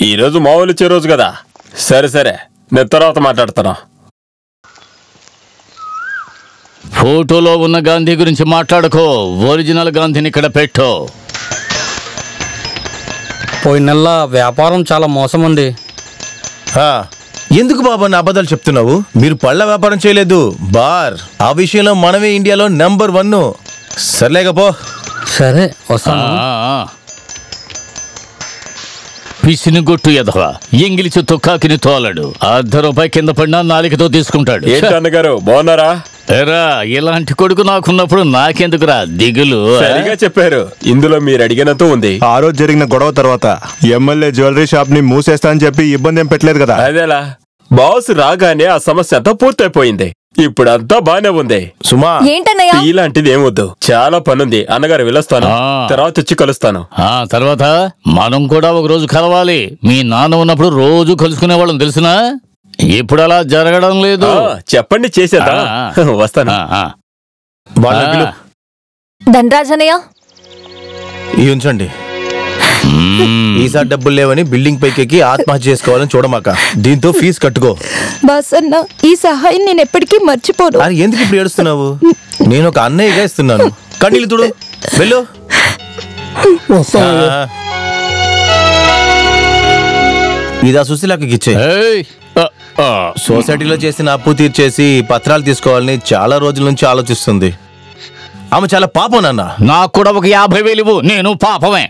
ఈరోజు మామూలు ఇచ్చే రోజు కదా. సరే సరే, నేను తర్వాత మాట్లాడతాను. ఫోటోలో ఉన్న గాంధీ గురించి మాట్లాడుకో, ఒరిజినల్ గాంధీని ఇక్కడ పెట్టు. పోయిన నెల వ్యాపారం చాలా మోసం ఉంది. ఎందుకు బాబా నా అబద్ధాలు చెప్తున్నావు? మీరు పళ్ళ వ్యాపారం చేయలేదు, బార్. ఆ విషయంలో మనమే ఇండియాలో నెంబర్ 1. సర్లేకపో. సరే వస్తాను. పిసినిగొట్టు ఎదవా, ఇంగిలిచి తొక్కాకిని తోలడు. ₹1 కింద పడినా నాలికతో తీసుకుంటాడు. ఏంటన్నగారు బాగున్నారా? ఎరా, ఇలాంటి కొడుకు నాకున్నప్పుడు నాకెందుకురా దిగులు? సరిగా చెప్పారు. ఇందులో మీరు అడిగినంత ఉంది. ఆ రోజు జరిగిన గొడవ తర్వాత ఎమ్మెల్యే జ్యువెలరీ షాప్ ని మూసేస్తా అని చెప్పి ఇబ్బంది ఏం పెట్టలేదు కదా? అదేలా బాస్ రాగానే ఆ సమస్య అంతా పూర్తయిపోయింది. ఇప్పుడంతా బానే ఉంది. సుమా, ఏంటన్నయ్య? ఇలాంటిది ఏమొద్దు, చాలా పనుంది. అన్నగారు వెళ్ళొస్తాను, తర్వాత వచ్చి కలుస్తాను. తర్వాత మనం కూడా ఒక రోజు కలవాలి. మీ నాన్న ఉన్నప్పుడు రోజు కలుసుకునే వాళ్ళం తెలుసునా? ఇప్పుడు అలా జరగడం లేదు. చెప్పండి, చేసేదా? వస్తాను. ధనరాజనయ్య, ఉంచండి. ఈసారి డబ్బులు లేవని బిల్డింగ్ పైకి ఆత్మహత్య చేసుకోవాలని చూడమాక. దీంతో ఫీజు కట్టుకో. బాస్ అన్న, ఈ సహాయం నేను ఎప్పటికీ మర్చిపోను. అని ఎందుకు ఇప్పుడు ఏడుస్తున్నావు? నేను ఒక అన్నయ్యగా ఇస్తున్నాను. కన్నీళ్ళు తుడు, వెళ్ళు. ఇదా సుశీలకి ఇచ్చే. సొసైటీలో చేసిన అప్పు తీర్చేసి పత్రాలు తీసుకోవాలని చాలా రోజుల నుంచి ఆలోచిస్తుంది. ఆమె చాలా పాపం నాన్న. నాకు కూడా ఒక 50,000 నేను పాపమే.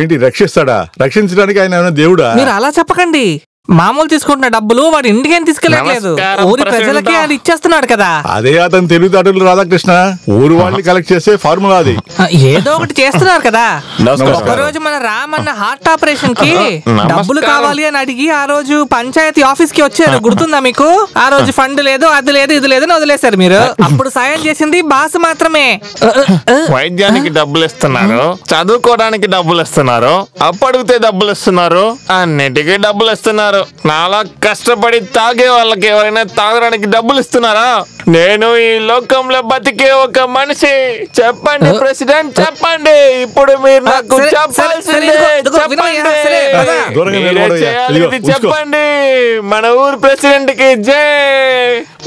ఏంటి రక్షిస్తాడా? రక్షించడానికి ఆయన ఏమైనా దేవుడా? మీరు అలా చెప్పకండి. మామూలు తీసుకుంటున్న డబ్బులు వాడు ఇంటికేం తీసుకెళ్ళట్లేదు, ఊరి ప్రజలకి అది ఇచ్చేస్తున్నాడు కదా. అదే అతను తెలివితేటలు రాధాకృష్ణ. ఊరు వాళ్ళని కలెక్ట్ చేసే ఫార్ములా అది. ఏదో ఒకటి చేస్తున్నారు కదా. ఒకరోజు మన రామన్న హార్ట్ ఆపరేషన్ కి డబ్బులు కావాలి అని అడిగి ఆ రోజు పంచాయతీ ఆఫీస్ కి వచ్చారు, గుర్తుందా మీకు? ఆ రోజు ఫండ్ లేదు, అది లేదు, ఇది లేదని వదిలేశారు మీరు. అప్పుడు సాయం చేసింది బాస్ మాత్రమే. వైద్యానికి డబ్బులు ఇస్తున్నారు, చదువుకోవడానికి డబ్బులు ఇస్తున్నారు, అప్పు అడిగితే డబ్బులు ఇస్తున్నారు, అన్నిటికీ డబ్బులు ఇస్తున్నారు. నాలా కష్టపడి తాగే వాళ్ళకి ఎవరైనా తాగడానికి డబ్బులు ఇస్తున్నారా? నేను ఈ లోకంలో బతికే ఒక మనిషి. చెప్పండి ప్రెసిడెంట్, చెప్పండి. ఇప్పుడు మీరు నాకు చెప్పాల్సిందే. చెప్పండి. మన ఊరు ప్రెసిడెంట్ కి జై,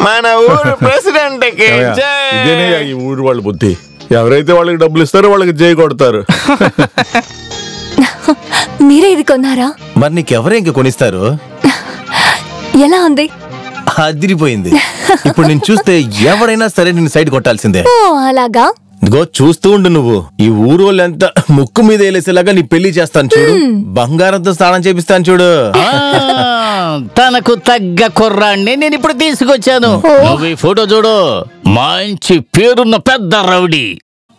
మన ఊరు ప్రెసిడెంట్ కి జై. ఇదేనే ఈ ఊరు వాళ్ళ బుద్ధి. ఎవరైతే వాళ్ళకి డబ్బులు ఇస్తారో వాళ్ళకి జై కొడతారు. మీరే ఇది కొన్నారా? మరి నీకెవరే ఇంక కొనిస్తారు? ఎలా ఉంది? అదిరిపోయింది. ఇప్పుడు నేను చూస్తే ఎవరైనా సరే నిన్ను సైడ్ కొట్టాల్సిందే. అలాగా? ఇదిగో చూస్తూ ఉండు నువ్వు. ఈ ఊరు వాళ్ళంతా ముక్కు మీద వేలేసేలాగా నీ పెళ్లి చేస్తాను చూడు. బంగారంతో స్నానం చేపిస్తాను చూడు. తనకు తగ్గ కుర్రాన్ని నేను ఇప్పుడు తీసుకొచ్చాను. నువ్వు ఈ ఫోటో చూడు. మంచి పేరున్న పెద్ద రౌడీ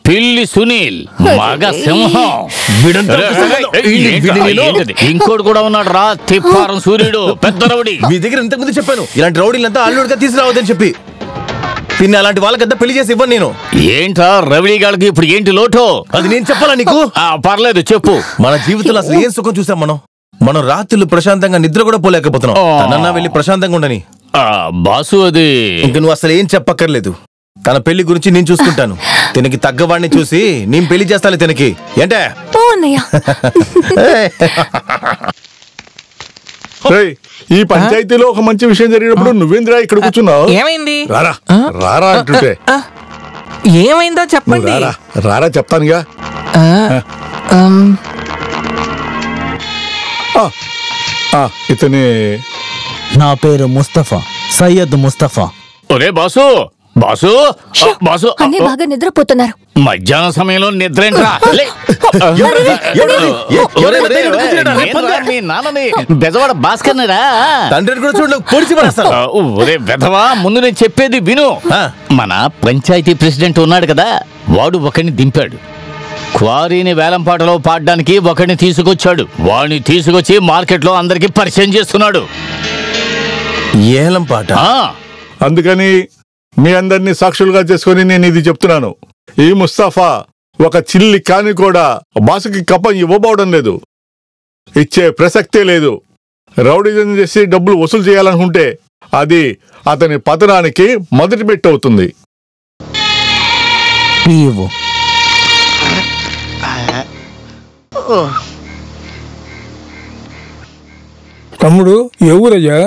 పిల్లి సునీల్, మగ సింహం. ఇంకోటి కూడా ఉన్నాడు రా, తిప్పారం సూర్యుడు, పెద్ద రౌడీ. మీ దగ్గర ఇంతకుముందు చెప్పాను, ఇలాంటి రౌడీలంతా అల్లుడిగా తీసుకురావద్దని చెప్పి. పిన్ని అలాంటి వాళ్ళకంతా పెళ్లి చేసి ఇవ్వను నేను. ఏంటా రౌడీ గాళ్ళకి ఇప్పుడు ఏంటి లోటో? అది నేను చెప్పాలా నీకు? పర్లేదు చెప్పు. మన జీవితంలో అసలు ఏం సుఖం చూసాం మనం రాత్రులు ప్రశాంతంగా నిద్ర కూడా పోలేకపోతున్నాం. తనన్నా వెళ్ళి ప్రశాంతంగా ఉండని. బాసు, అది ఇంక నువ్వు అసలు ఏం చెప్పక్కర్లేదు. తన పెళ్లి గురించి నేను చూసుకుంటాను. తనకి తగ్గవాడిని చూసి నేను పెళ్లి చేస్తాను తనకి. ఏంటే ఈ పంచాయతీలో ఒక మంచి విషయం జరిగినప్పుడు నువ్వేంద్రా ఇక్కడ కూర్చున్నావు? ఏమైంది? రారా రారా అంటుంటే. ఏమైందో చెప్పండి. రారా చెప్తానుగా. ఇతని నా పేరు ముస్తఫా, సయ్యద్ ముస్తఫా. ఒరే బాసు, బాసు, బాసు, అన్నీ బాగా నిద్రపోతున్నారు. మధ్యాహ్నం సమయంలో నిద్ర ఏంట్రా? మీ నాన్నని బెజవాడ భాస్కర్నిరా. తండ్రిని కూడా చూడలేదు, పొడిచి పడేస్తాను. ఒరే బెదవా, ముందు నేను చెప్పేది విను. మన పంచాయతీ ప్రెసిడెంట్ ఉన్నాడు కదా, వాడు ఒకరిని దింపాడు. క్వారీని వేలంపాటలో పాడడానికి ఒకరిని తీసుకొచ్చాడు. వాడిని తీసుకొచ్చి మార్కెట్లో అందరికి పరిచయం చేస్తున్నాడు. ఏలం పాట. అందుకని మీ అందరినీ సాక్షులుగా చేసుకుని నేను ఇది చెప్తున్నాను. ఈ ముస్తఫా ఒక చిల్లి కాని కూడా బాసుకి కప్పం ఇవ్వబోవడం లేదు, ఇచ్చే ప్రసక్తే లేదు. రౌడీజం చేసి డబ్బులు వసూలు చేయాలనుకుంటే అది అతని పతనానికి మొదటి మెట్టు అవుతుంది. తమ్ముడు ఏ ఊరయ్యా?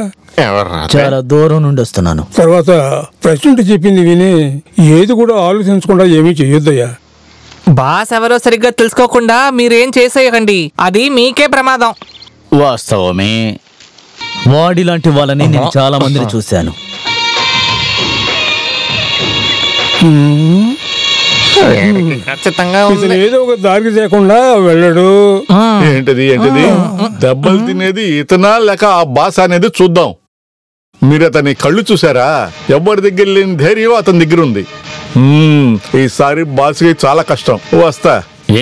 చాలా దూరం నుండి వస్తున్నాను. తర్వాత ప్రెసిడెంట్ చెప్పింది విని ఏది కూడా ఆలోచించకుండా ఏమీ చెయ్యొద్దయ్యా. బాస్ ఎవరో సరిగ్గా తెలుసుకోకుండా మీరేం చేసేయకండి, అది మీకే ప్రమాదం. వాస్తవమే. వాడిలాంటి వాళ్ళని నేను చాలా మందిని చూశాను. ఖచ్చితంగా ఇతను ఏదో ఒక దారికి లేకుండా వెళ్ళడు. ఏంటది దెబ్బలు తినేది ఇతనా లేక ఆ బాస్ అనేది చూద్దాం. మీరు అతని కళ్ళు చూసారా? ఎవరి దగ్గర లేని ధైర్యం అతని దగ్గర ఉంది. ఈసారి బాస్కి చాలా కష్టం. వస్తా.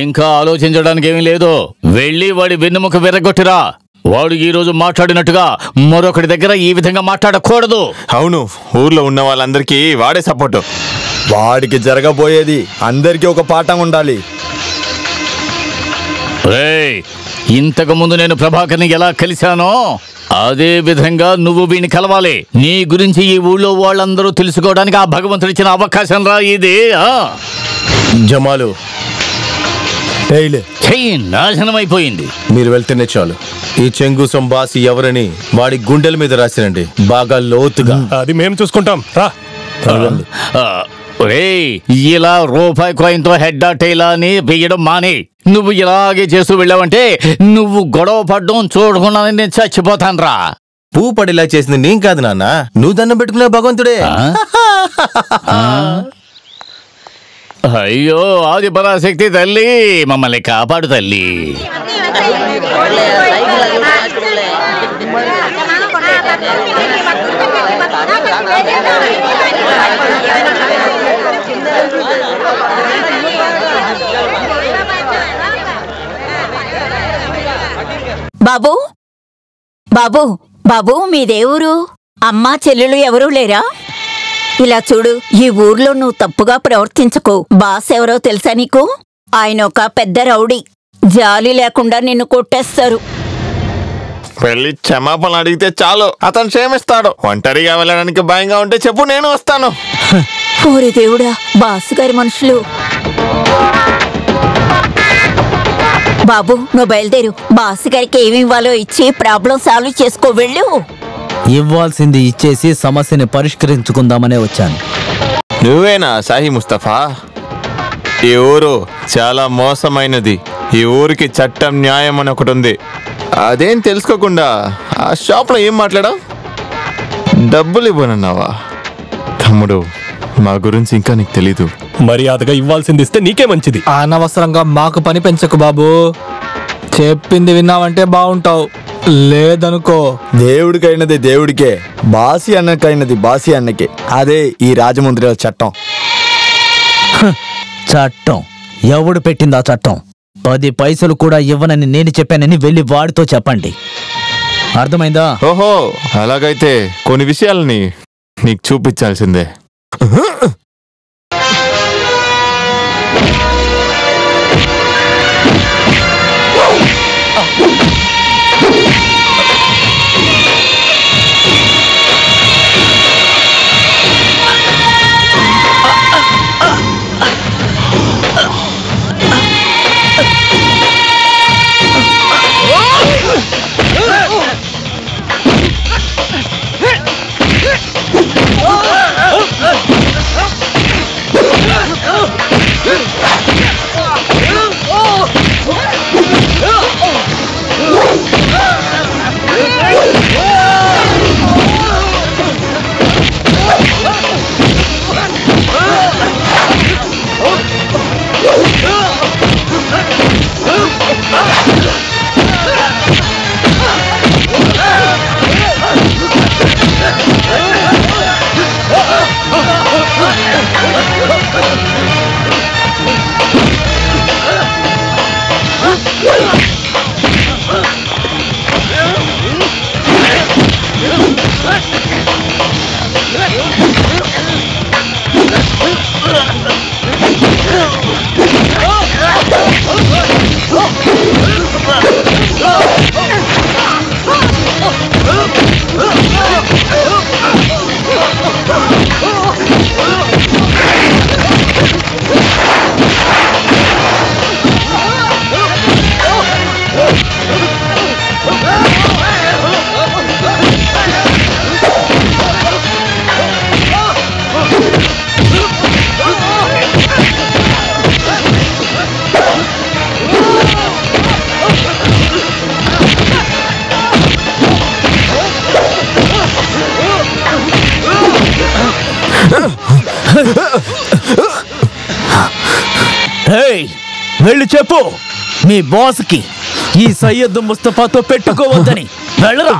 ఇంకా ఆలోచించడానికి ఏమీ లేదు. వెళ్ళి వాడి వెన్నెముక విరగొట్టిరా. వాడు ఈ రోజు మాట్లాడినట్టుగా మరొకటి దగ్గర ఈ విధంగా మాట్లాడకూడదు. అవును, ఊర్లో ఉన్న వాళ్ళందరికీ వాడే సపోర్టు. వాడికి జరగబోయేది అందరికీ ఒక పాఠం ఉండాలి. ఇంతకు ముందు నేను ప్రభాకర్ని ఎలా కలిశానో అదే విధంగా నువ్వు వీడిని కలవాలి. నీ గురించి ఈ ఊళ్ళో వాళ్ళందరూ తెలుసుకోవడానికి ఆ భగవంతుడు ఇచ్చిన అవకాశం రా ఇది. జమాలు నాశనం అయిపోయింది. మీరు వెళ్తేనే చాలు. ఈ చెంగుసం బాసి ఎవరని వాడి గుండెల మీద రాసిరండి, బాగా లోతుగా. అది మేము చూసుకుంటాం. ఇలా రూపాయి కాయిన్తో హెడ్ టైలా అని వేయడం మాని. నువ్వు ఇలాగే చేస్తూ వెళ్ళావంటే నువ్వు గొడవ పడ్డం చూడకుండా నేను చచ్చిపోతాను రా. పూ పడిలా చేసింది నేను కాదు నాన్న, నువ్వు దండం పెట్టుకునే భగవంతుడే. అయ్యో ఆది పరాశక్తి తల్లి, మమ్మల్ని కాపాడు తల్లి. బాబు బాబు బాబు మీదేవురు? అమ్మా చెల్లెలు ఎవరూ లేరా? ఇలా చూడు, ఈ ఊర్లో నువ్వు తప్పుగా ప్రవర్తించకు. బాస్ ఎవరో తెలుసా నీకు? ఆయన ఒక పెద్ద రౌడీ. జాలి లేకుండా నిన్ను కొట్టేస్తారు. వెళ్ళి క్షమాపణ అడిగితే చాలు, అతను క్షమిస్తాడు. ఒంటరిగా వెళ్ళడానికి భయంగా ఉంటే చెప్పు, నేను వస్తాను. ఓరి దేవుడా, బాసు గారి మనుషులు. బాబు నువ్వు బయలుదేరు. బాసు గారికి ఏమి ఇవ్వాలో ఇచ్చి ప్రాబ్లం సాల్వ్ చేసుకో. వెళ్ళు. ఇవ్వాల్సింది ఇచ్చేసి సమస్యని పరిష్కరించుకుందామనే వచ్చాను. నువ్వేనా సాహి ముస్తఫా? ఈ ఊరు చాలా మోసమైనది. ఈ ఊరికి చట్టం న్యాయం అని ఒకటి ఉంది. అదేం తెలుసుకోకుండా ఆ షాప్లో ఏం మాట్లాడా? డబ్బులు ఇవ్వనన్నావా? తమ్ముడు, మా గురించి ఇంకా నీకు తెలీదు. మర్యాదగా ఇవ్వాల్సింది ఇస్తే నీకే మంచిది. అనవసరంగా మాకు పని పెంచకు బాబు. చెప్పింది విన్నావంటే బాగుంటావు, లేదనుకో దేవుడికైనది దేవుడికే, బాసి అన్నకైనది బాసి అన్నకే. అదే ఈ రాజమండ్రిలో చట్టం. చట్టం ఎవడు పెట్టింది ఆ చట్టం? 10 పైసలు కూడా ఇవ్వనని నేను చెప్పానని వెళ్ళి వాడితో చెప్పండి. అర్థమైందా? ఓహో, అలాగైతే కొన్ని విషయాలని నీకు చూపించాల్సిందే. వెళ్ళి చెప్పు మీ బాస్కి ఈ సయ్యద్ ముస్తఫాతో పెట్టుకోవద్దని. వెళ్ళరా.